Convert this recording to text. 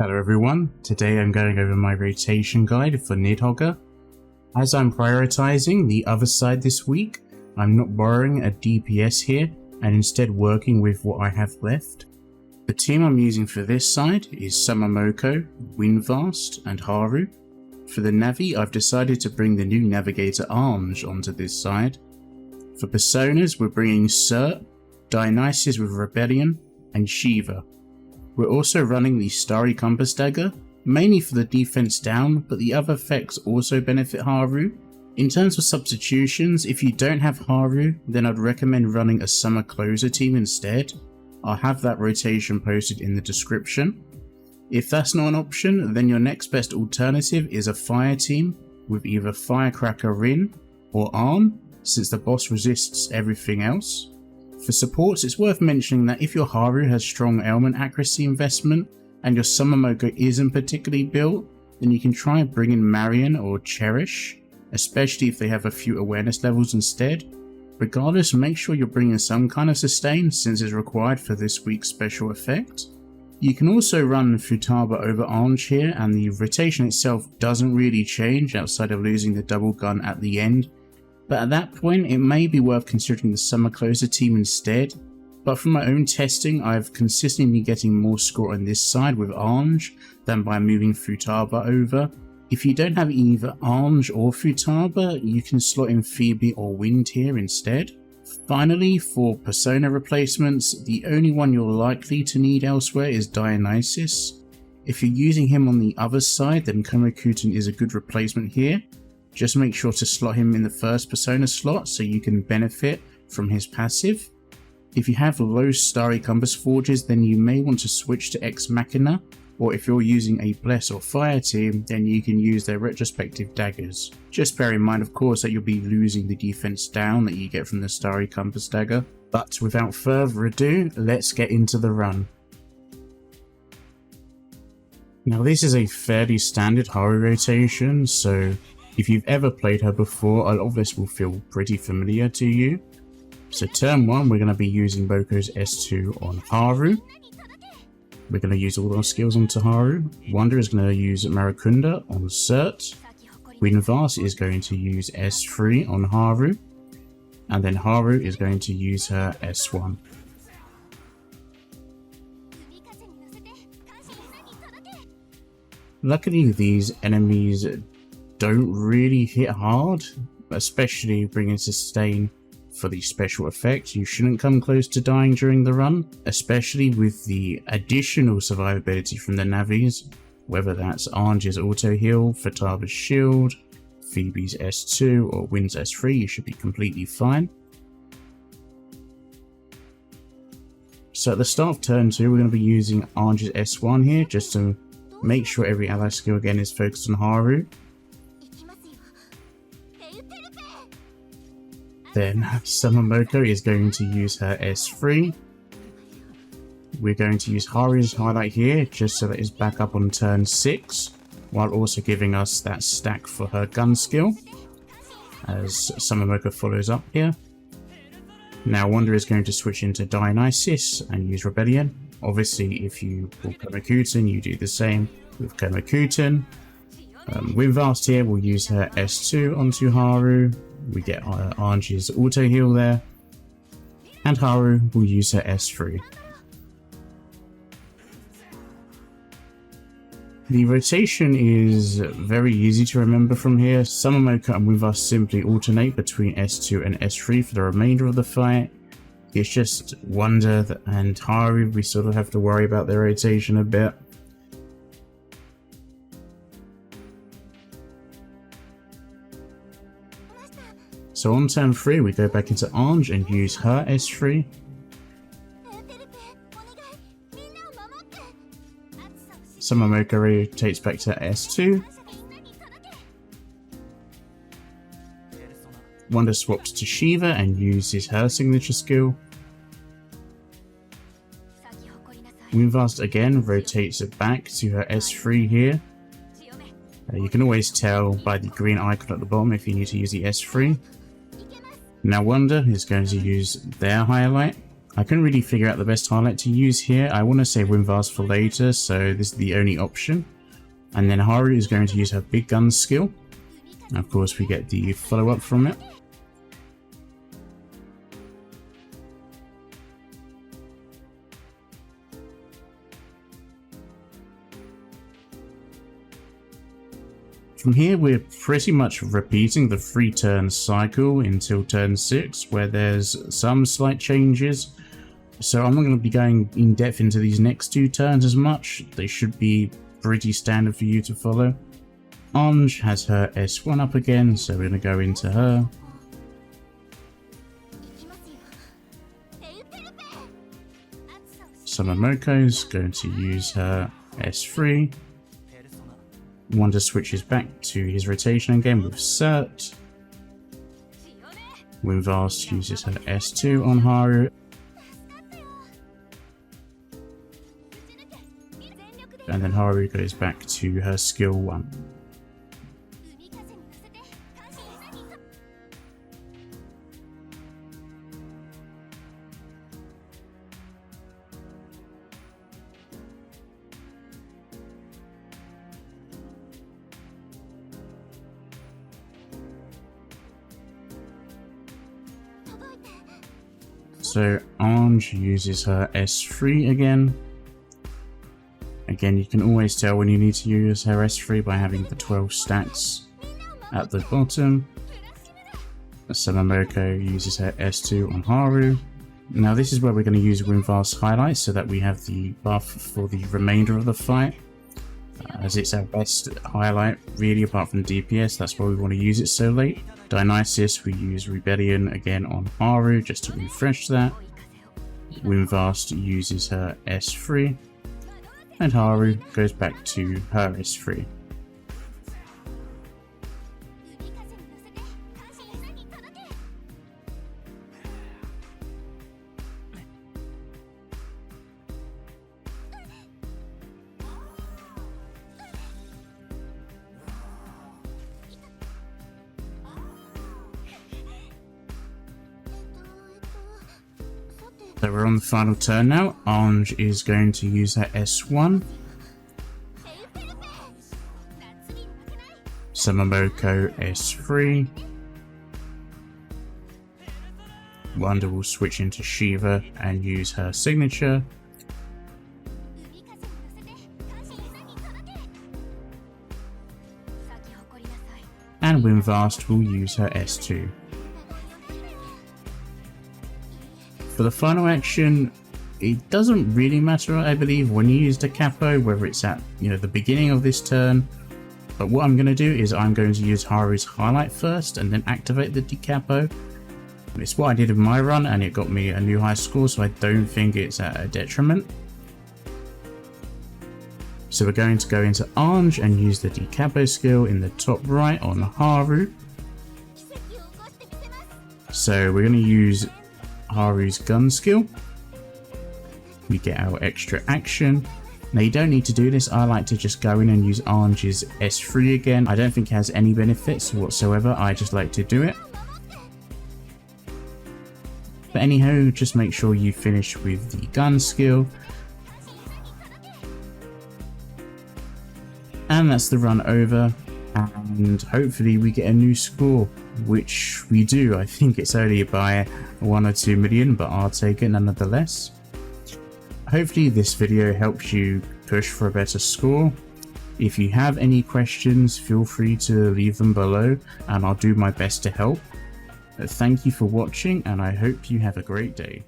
Hello everyone, today I'm going over my rotation guide for Nidhoggr. As I'm prioritizing the other side this week, I'm not borrowing a DPS here and instead working with what I have left. The team I'm using for this side is SMoko, WVast and Haru. For the Navi, I've decided to bring the new navigator Ange onto this side. For personas, we're bringing Surt, Dionysus with Rebellion and Shiva. We're also running the Starry Compass Dagger, mainly for the defense down, but the other effects also benefit Haru. In terms of substitutions, if you don't have Haru, then I'd recommend running a SCloser team instead. I'll have that rotation posted in the description. If that's not an option, then your next best alternative is a fire team with either Firecracker Rin or Arm, since the boss resists everything else. For supports, it's worth mentioning that if your Haru has strong ailment accuracy investment and your SMoko isn't particularly built, then you can try and bring in Marian or Cherish, especially if they have a few awareness levels instead. Regardless, make sure you're bringing some kind of sustain since it's required for this week's special effect. You can also run Futaba over Ange here, and the rotation itself doesn't really change outside of losing the double gun at the end. But at that point, it may be worth considering the SCloser team instead. But from my own testing, I've consistently been getting more score on this side with Ange than by moving Futaba over. If you don't have either Ange or Futaba, you can slot in Phoebe or Wind here instead. Finally, for persona replacements, the only one you're likely to need elsewhere is Dionysus. If you're using him on the other side, then Komakuten is a good replacement here. Just make sure to slot him in the first persona slot so you can benefit from his passive. If you have low Starry Compass Forges, then you may want to switch to Ex Machina, or if you're using a Bless or Fire team, then you can use their retrospective daggers. Just bear in mind, of course, that you'll be losing the defense down that you get from the Starry Compass dagger. But without further ado, let's get into the run. Now this is a fairly standard Haru rotation, so if you've ever played her before, a lot of this will feel pretty familiar to you. So turn 1, we're going to be using Moko's S2 on Haru. We're going to use all our skills onto Haru. Wonder is going to use Marakunda on Surt. WVast is going to use S3 on Haru. And then Haru is going to use her S1. Luckily, these enemies don't really hit hard, especially bringing sustain for the special effect. You shouldn't come close to dying during the run, especially with the additional survivability from the Navis, whether that's Ange's auto heal, Futaba's shield, Phoebe's S2 or Wind's S3, you should be completely fine. So at the start of turn 2, we're going to be using Ange's S1 here, just to make sure every ally skill again is focused on Haru. Then SMoko is going to use her S3. We're going to use Haru's highlight here just so that it's back up on turn 6, while also giving us that stack for her gun skill as SMoko follows up here. Now Wonder is going to switch into Dionysus and use Rebellion. Obviously if you pull Komakuten, you do the same with Komakuten. WVast here will use her S2 onto Haru. We get Ange's auto heal there, and Haru will use her S3. The rotation is very easy to remember from here. SMoko and WVast simply alternate between S2 and S3 for the remainder of the fight. It's just Wonder and Haru, we sort of have to worry about their rotation a bit. So on turn 3, we go back into Ange and use her S3. SMoko rotates back to S2. Wonder swaps to Shiva and uses her signature skill. WVast again rotates it back to her S3 here. You can always tell by the green icon at the bottom if you need to use the S3. Now Wonder is going to use their highlight I couldn't really figure out the best highlight to use here. I want to save WVast for later, so this is the only option. And then Haru is going to use her big gun skill. And of course we get the follow-up from it. From here we're pretty much repeating the 3-turn cycle until turn 6, where there's some slight changes. So I'm not going to be going in depth into these next 2 turns as much. They should be pretty standard for you to follow. Ange has her S1 up again, so we're going to go into her. SMoko's going to use her S3. Wonder switches back to his rotation again with Surt. WVast uses her S2 on Haru. And then Haru goes back to her skill 1. So Ange uses her S3 again. Again, you can always tell when you need to use her S3 by having the 12 stacks at the bottom. SMoko uses her S2 on Haru. Now this is where we're going to use WVast highlights so that we have the buff for the remainder of the fight. As it's our best highlight really, apart from DPS, that's why we want to use it so late. Dionysus, we use Rebellion again on Haru just to refresh that. WVast uses her S3. And Haru goes back to her S3. So we're on the final turn now. Ange is going to use her S1. SMoko S3. Wonder will switch into Shiva and use her signature. And WVast will use her S2. For the final action, it doesn't really matter, I believe, when you use the Capo, whether it's at the beginning of this turn. But what I'm going to do is I'm going to use Haru's highlight first and then activate the Capo. It's what I did in my run and it got me a new high score, so I don't think it's at a detriment. So we're going to go into Ange and use the Capo skill in the top right on Haru. So we're going to use Haru's gun skill. We get our extra action. Now you don't need to do this. I like to just go in and use Ange's S3 again. I don't think it has any benefits whatsoever. I just like to do it. But anyhow, just make sure you finish with the gun skill. And that's the run over. And hopefully we get a new score, which we do. I think it's only by 1 or 2 million, but I'll take it nonetheless. Hopefully this video helps you push for a better score. If you have any questions, feel free to leave them below and I'll do my best to help. Thank you for watching and I hope you have a great day.